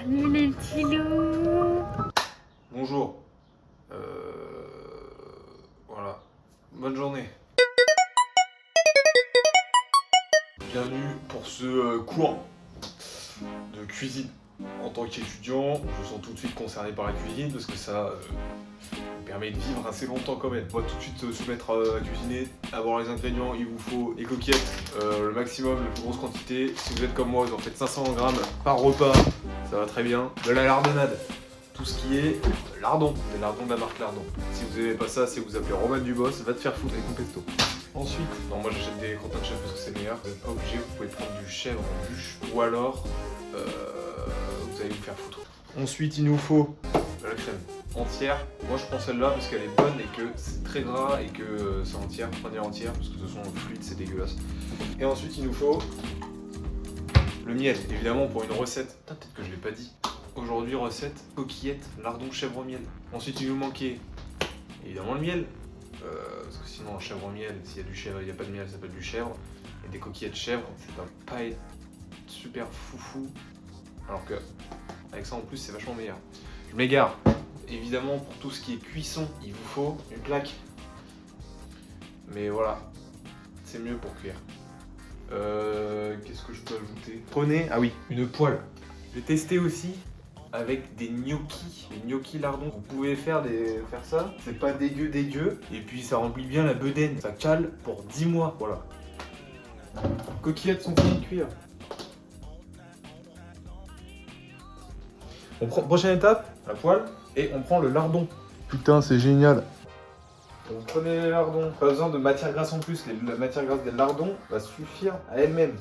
Salut les petits loups. Bonjour. Voilà. Bonne journée. Bienvenue pour ce cours de cuisine. En tant qu'étudiant, je me sens tout de suite concerné par la cuisine parce que ça me permet de vivre assez longtemps quand même. On va tout de suite se mettre à cuisiner. Avoir les ingrédients, il vous faut les coquillettes, le maximum, la plus grosse quantité. Si vous êtes comme moi, vous en faites 500 grammes par repas, ça va très bien. De la lardonnade, tout ce qui est lardon, des lardons de la marque Lardon. Si vous n'aimez pas ça, c'est vous appelez Roman Dubos, va te faire foutre avec ton pesto. Ensuite, non, moi j'achète des crotons de chèvre parce que c'est meilleur. Vous n'êtes pas obligé, vous pouvez prendre du chèvre en bûche ou alors vous allez vous faire foutre. Ensuite, il nous faut de la crème entière. Moi je prends celle-là parce qu'elle est bonne et que c'est très gras et que c'est entière. Prenez entière parce que de toute façon le fluide c'est dégueulasse. Et ensuite, il nous faut le miel, évidemment pour une recette. Putain, peut-être que je l'ai pas dit. Aujourd'hui, recette coquillette, lardon, chèvre miel. Ensuite, il nous manquait évidemment le miel. Parce que sinon, chèvre miel, s'il y a du chèvre, il n'y a pas de miel, ça s'appelle du chèvre. Et des coquillettes chèvre, ça va pas être super foufou. Alors que, avec ça en plus, c'est vachement meilleur. Je m'égare. Évidemment, pour tout ce qui est cuisson, il vous faut une plaque. Mais voilà, c'est mieux pour cuire. Qu'est-ce que je peux ajouter? Prenez, ah oui, une poêle. J'ai testé aussi avec des gnocchis, les gnocchis lardons. Vous pouvez faire ça, c'est pas dégueu. Et puis ça remplit bien la bedaine, ça cale pour 10 mois, voilà. Coquillettes sont finies de cuire. On prend, prochaine étape, la poêle, et on prend le lardon. Putain, c'est génial. Vous prenez les lardons, pas besoin de matière grasse en plus, la matière grasse des lardons va suffire à elle-même.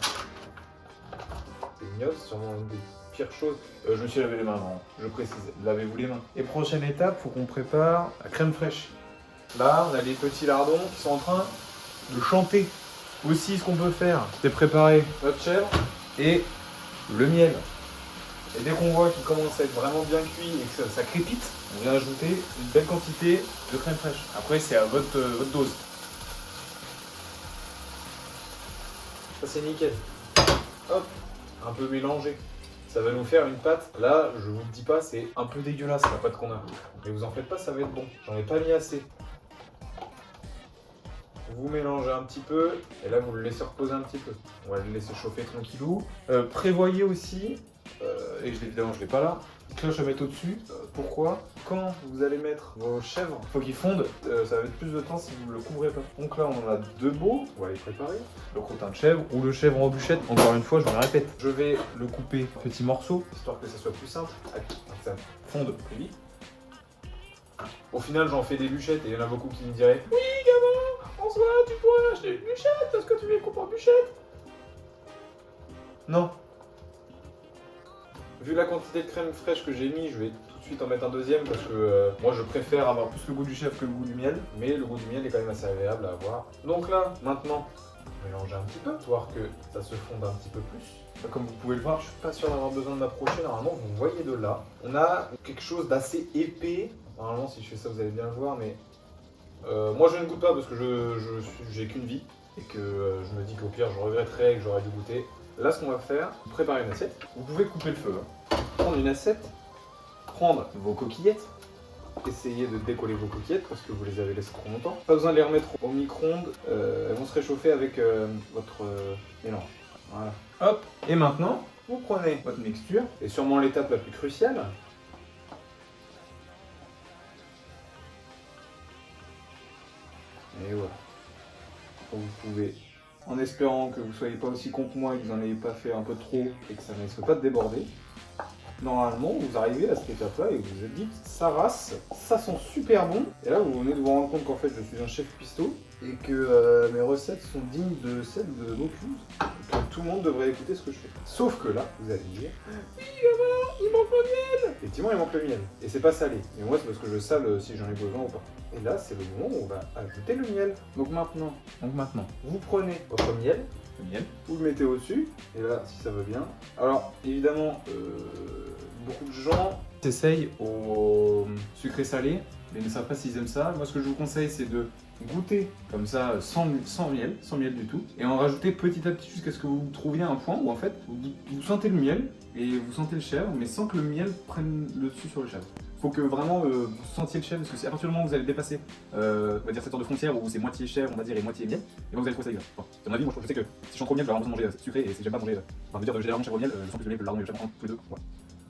C'est ignoble, c'est sûrement une des pires choses. Je me suis lavé les mains avant, je précise, lavez-vous les mains. Et prochaine étape, faut qu'on prépare la crème fraîche. Là, on a les petits lardons qui sont en train de chanter. Aussi, ce qu'on peut faire, c'est préparer notre chèvre et le miel. Et dès qu'on voit qu'il commence à être vraiment bien cuit et que ça crépite, on vient ajouter une belle quantité de crème fraîche. Après, c'est à votre dose. Ça, c'est nickel. Hop, un peu mélangé. Ça va nous faire une pâte. Là, je vous le dis pas, c'est un peu dégueulasse la pâte qu'on a. Mais vous en faites pas, ça va être bon. J'en ai pas mis assez. Vous mélangez un petit peu et là, vous le laissez reposer un petit peu. On va le laisser chauffer tranquillou. Prévoyez aussi, et évidemment je l'ai pas là, cloche à mettre au-dessus. Pourquoi? Quand vous allez mettre vos chèvres, il faut qu'ils fondent. Ça va mettre plus de temps si vous ne le couvrez pas. Donc là, on en a deux beaux. On va les préparer. Le crottin de chèvre ou le chèvre en bûchette. Encore une fois, je me le répète. Je vais le couper en petits morceaux, histoire que ça soit plus simple, que ça fonde plus vite. Au final, j'en fais des bûchettes et il y en a beaucoup qui me diraient « Oui, gamin, François, tu pourrais acheter une bûchette parce que tu les coupes en bûchette ?» Non. Vu la quantité de crème fraîche que j'ai mis, je vais tout de suite en mettre un deuxième parce que moi je préfère avoir plus le goût du chèvre que le goût du miel. Mais le goût du miel est quand même assez agréable à avoir. Donc là, maintenant, mélanger un petit peu, voir que ça se fonde un petit peu plus. Comme vous pouvez le voir, je suis pas sûr d'avoir besoin de m'approcher. Normalement, vous voyez de là. On a quelque chose d'assez épais. Normalement, si je fais ça, vous allez bien le voir, mais moi je ne goûte pas parce que j'ai qu'une vie et que je me dis qu'au pire, je regretterais et que j'aurais dû goûter. Là, ce qu'on va faire, préparer une assiette. Vous pouvez couper le feu. Prendre une assiette, prendre vos coquillettes, essayez de décoller vos coquillettes parce que vous les avez laissées trop longtemps. Pas besoin de les remettre au micro-ondes, elles vont se réchauffer avec votre mélange. Voilà. Hop. Et maintenant, vous prenez votre mixture, et sûrement l'étape la plus cruciale. Et voilà. Vous pouvez, en espérant que vous ne soyez pas aussi con que moi et que vous n'en ayez pas fait un peu trop et que ça ne risque pas de déborder, normalement vous arrivez à cette étape-là et vous vous êtes dit ça race, ça sent super bon. Et là vous venez de vous rendre compte qu'en fait je suis un chef cuistot et que mes recettes sont dignes de celles de Bocuse, que tout le monde devrait écouter ce que je fais. Sauf que là, vous allez me dire oui gamin, il manque le miel. Effectivement il manque le miel et c'est pas salé. Et moi c'est parce que je sale si j'en ai besoin ou pas. Et là c'est le moment où on va ajouter le miel. Donc maintenant, vous prenez votre miel, vous le mettez au-dessus, et là si ça va bien. Alors évidemment, beaucoup de gens s'essayent au sucré salé, mais ne savent pas s'ils aiment ça. Moi ce que je vous conseille c'est de goûter comme ça sans miel du tout, et en rajouter petit à petit jusqu'à ce que vous trouviez un point où en fait vous sentez le miel et vous sentez le chèvre, mais sans que le miel prenne le dessus sur le chèvre. Faut que vraiment vous sentiez le chèvre, parce que c'est à partir du moment où vous allez dépasser, on va dire cette sorte de frontière où c'est moitié chèvre, on va dire, et moitié miel, et ben vous allez trouver ça dégueulasse. Bon, à mon avis, moi je sais que si je sens trop miel, je vais avoir besoin de manger sucré, et si j'aime pas manger, enfin, je veux dire, généralement chèvre au miel, je sens que le miel, le lardon et le chèvre ensemble, tous les deux. Voilà.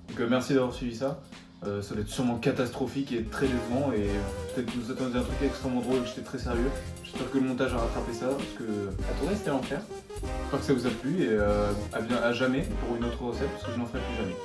Donc merci d'avoir suivi ça. Ça va être sûrement catastrophique et très décevant, et peut-être que vous attendez un truc extrêmement drôle et que j'étais très sérieux. J'espère que le montage a rattrapé ça, parce que la tournée c'était l'enfer. J'espère que ça vous a plu, et à jamais pour une autre recette, parce que je n'en ferai plus jamais.